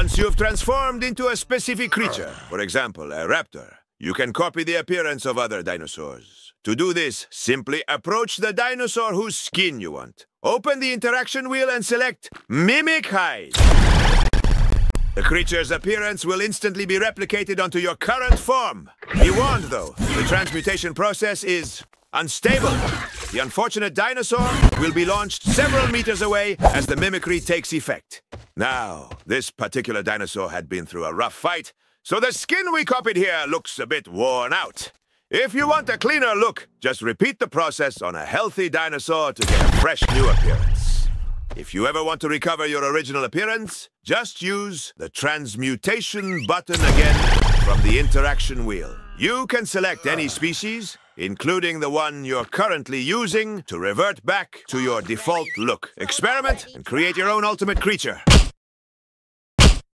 Once you've transformed into a specific creature, for example, a raptor, you can copy the appearance of other dinosaurs. To do this, simply approach the dinosaur whose skin you want. Open the interaction wheel and select Mimic Hide. The creature's appearance will instantly be replicated onto your current form. Be warned, though, the transmutation process is unstable. The unfortunate dinosaur will be launched several meters away as the mimicry takes effect. Now, this particular dinosaur had been through a rough fight, so the skin we copied here looks a bit worn out. If you want a cleaner look, just repeat the process on a healthy dinosaur to get a fresh new appearance. If you ever want to recover your original appearance, just use the transmutation button again from the interaction wheel. You can select any species, including the one you're currently using, to revert back to your default look. Experiment and create your own ultimate creature.